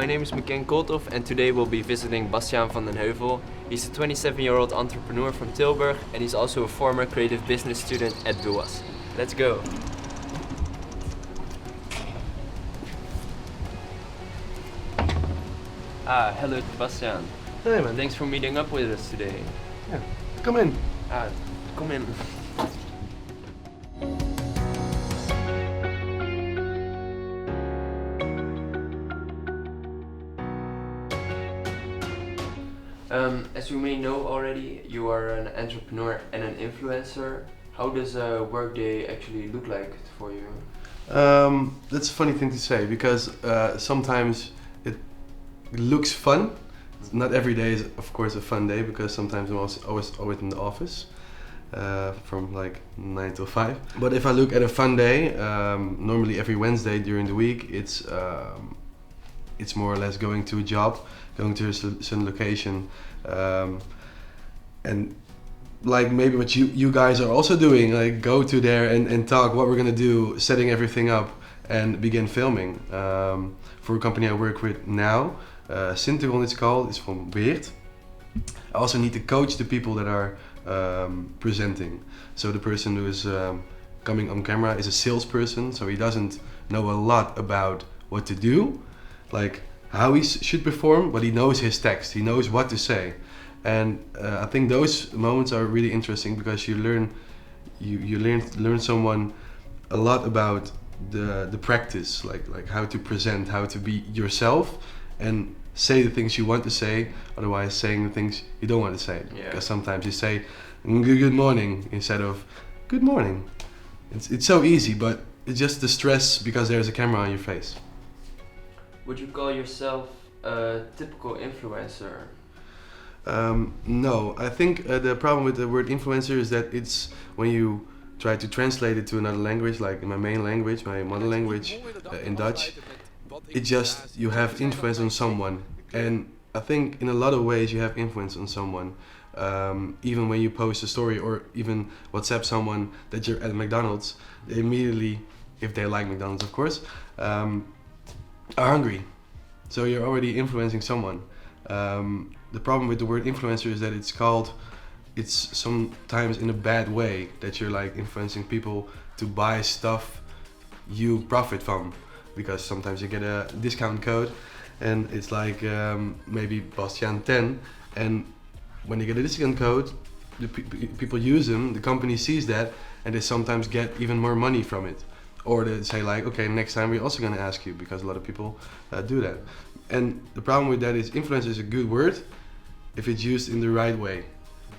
name is Miken Kolthoff and today we'll be visiting Bastiaan van den Heuvel. He's a 27-year-old entrepreneur from Tilburg and he's also a former creative business student at BUas. Let's go! Hello Bastiaan. Hey man. Thanks for meeting up with us today. Yeah. Come in. Come in. As you may know already, you are an entrepreneur and an influencer. How does a workday actually look like for you? That's a funny thing to say because sometimes it looks fun. Not every day is of course a fun day because sometimes I'm always in the office from like 9 till 5. But if I look at a fun day, normally every Wednesday during the week, it's more or less going to a job, going to a certain location, and like maybe what you guys are also doing, like go to there and talk what we're gonna do, setting everything up and begin filming. For a company I work with now, Syntagon it's called, it's from Weert. I also need to coach the people that are presenting. So the person who is coming on camera is a salesperson, so he doesn't know a lot about what to do, like how he should perform, but he knows his text, he knows what to say. And I think those moments are really interesting because you learn someone a lot about the practice, like how to present, how to be yourself and say the things you want to say, otherwise saying the things you don't want to say. Yeah. Because sometimes you say good morning instead of good morning. It's so easy, but it's just the stress because there's a camera on your face. Would you call yourself a typical influencer? No, I think the problem with the word influencer is that it's when you try to translate it to another language, like in my main language, my mother language, in Dutch, it just, you have influence on someone. And I think in a lot of ways you have influence on someone. Even when you post a story or even WhatsApp someone that you're at McDonald's, they immediately, if they like McDonald's of course, are hungry. So you're already influencing someone. The problem with the word influencer is that it's sometimes in a bad way, that you're like influencing people to buy stuff you profit from, because sometimes you get a discount code and it's like maybe Bastiaan 10, and when you get a discount code, the people use them, the company sees that, and they sometimes get even more money from it. Or they say like, okay, next time we're also gonna ask you, because a lot of people do that. And the problem with that is influencer is a good word if it's used in the right way.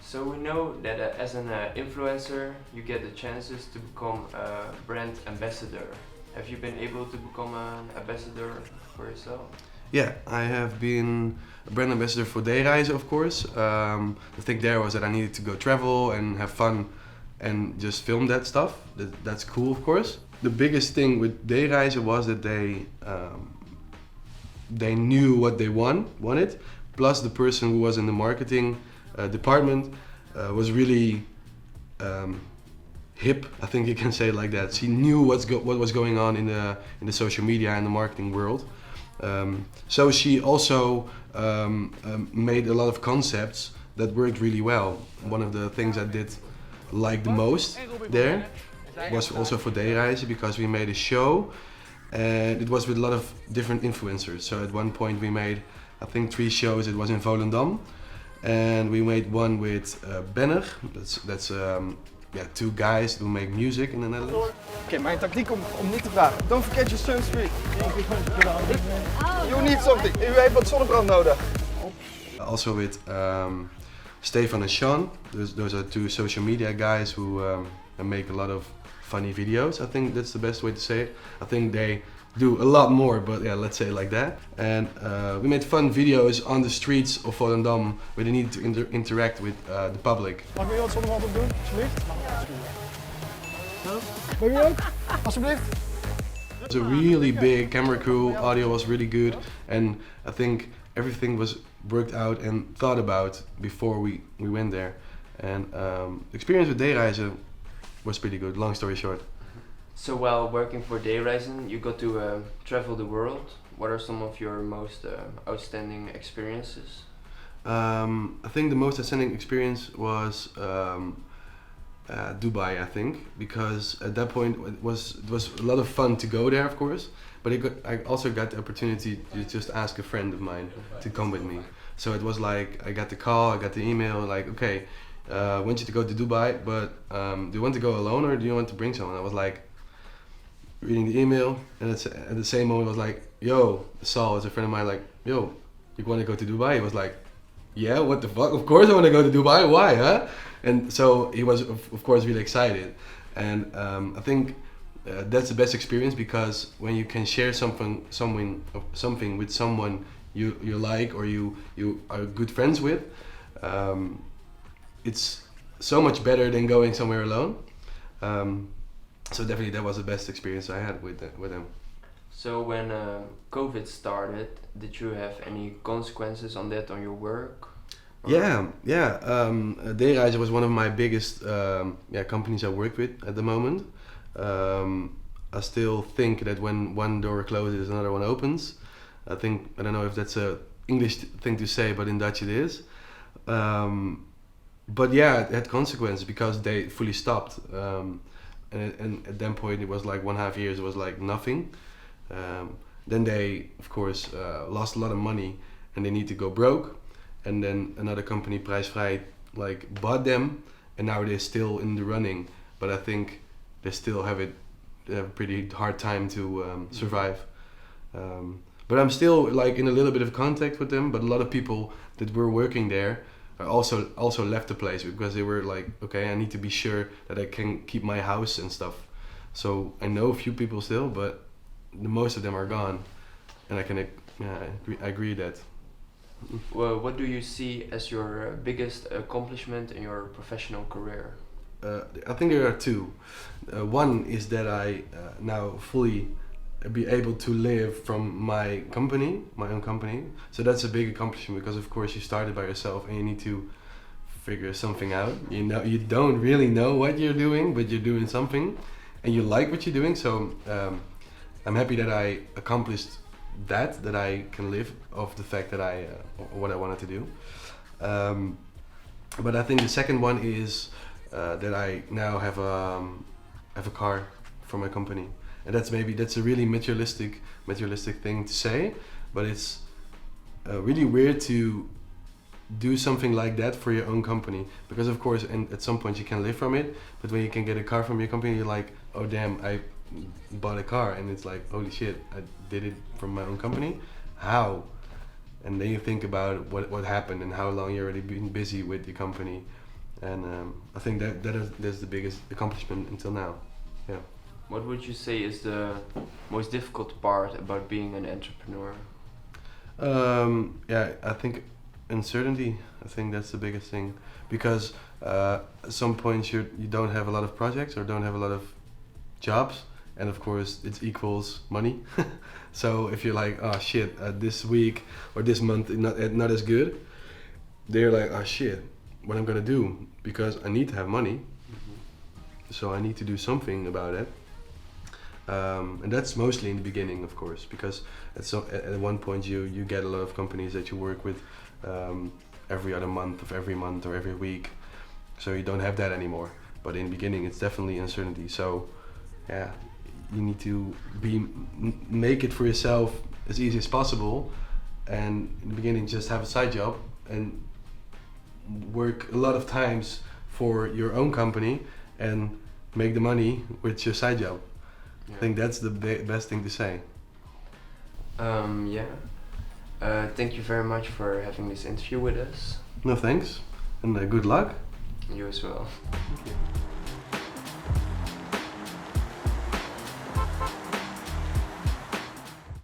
So we know that as an influencer, you get the chances to become a brand ambassador. Have you been able to become an ambassador for yourself? Yeah, I have been a brand ambassador for Dayreizen, of course. The thing there was that I needed to go travel and have fun and just film that stuff. That's cool, of course. The biggest thing with Dayreizen was that they knew what they wanted. Plus the person who was in the marketing department was really hip, I think you can say it like that. She knew what was going on in the social media and the marketing world. So she also made a lot of concepts that worked really well. One of the things I did like the most there was also for Dayreizen, because we made a show and it was with a lot of different influencers. So at one point we made, I think 3 shows. It was in Volendam, and we made one with Benner. That's 2 guys who make music in the Netherlands. Oké, mijn tactiek om niet te vragen. Don't forget your sunscreen. You need something. U heeft wat zonnebrand nodig. Also with Stefan and Sean. Those are 2 social media guys who make a lot of funny videos. I think that's the best way to say it. I think they do a lot more, but yeah, let's say it like that. And we made fun videos on the streets of Volendam where they need to interact with the public. Mag ik u wat zonnebrand op doen, alsjeblieft? Mag u ook? Alsjeblieft? It was a really big camera crew, audio was really good, and I think everything was worked out and thought about before we went there. And the experience with Dayreizen was pretty good, long story short. So while working for Dayreizen, you got to travel the world. what are some of your most outstanding experiences? I think the most outstanding experience was Dubai, I think, because at that point it was a lot of fun to go there, of course, but I also got the opportunity to just ask a friend of mine to come with me. So it was like I got the call, I got the email, like, okay, I want you to go to Dubai, but do you want to go alone or do you want to bring someone? I was like reading the email, and at the same moment I was like, yo, Saul is a friend of mine, like, yo, you want to go to Dubai? He was like, yeah, what the fuck? Of course I want to go to Dubai. Why, huh? And so he was, of course, really excited. And I think that's the best experience, because when you can share something with someone you like or you are good friends with, it's so much better than going somewhere alone. So definitely that was the best experience I had with them. So when COVID started, did you have any consequences on that on your work? Or- Yeah. Dereizen was one of my biggest companies I work with at the moment. I still think that when one door closes, another one opens. I don't know if that's a English thing to say, but in Dutch it is. But yeah, it had consequences because they fully stopped. And at that point it was like 1.5 years, it was like nothing. Then they, of course, lost a lot of money and they need to go broke. And then another company, Prijsvrij, like bought them, and now they're still in the running. But I think they still have a pretty hard time to survive. But I'm still like in a little bit of contact with them. But a lot of people that were working there also left the place because they were like, okay, I need to be sure that I can keep my house and stuff. So I know a few people still, but most of them are gone, and I agree that. Well, what do you see as your biggest accomplishment in your professional career? I think there are two. One is that I now fully be able to live from my own company. So that's a big accomplishment because of course you started by yourself and you need to figure something out. You don't really know what you're doing, but you're doing something, and you like what you're doing. So I'm happy that I accomplished that I can live off the fact that what I wanted to do. But I think the second one is that I now have a car for my company, and that's a really materialistic thing to say, but it's really weird to do something like that for your own company, because of course, and at some point you can live from it, but when you can get a car from your company, you're like, oh damn, I bought a car, and it's like, holy shit, I did it from my own company. How? And then you think about what happened and how long you already been busy with the company, and I think that's the biggest accomplishment until now. Yeah. What would you say is the most difficult part about being an entrepreneur? I think uncertainty. I think that's the biggest thing, because at some points you don't have a lot of projects or don't have a lot of jobs, and of course it equals money. So if you're like, oh shit, this week or this month not as good, they're like, oh shit, what I'm gonna do, because I need to have money. So I need to do something about it. And that's mostly in the beginning, of course, because at one point you get a lot of companies that you work with every other month, or every week, so you don't have that anymore. But in the beginning, it's definitely uncertainty. So yeah, you need to make it for yourself as easy as possible, and in the beginning just have a side job and work a lot of times for your own company and make the money with your side job. Yeah. I think that's the best thing to say. Thank you very much for having this interview with us. No thanks, and good luck. You as well. Thank you.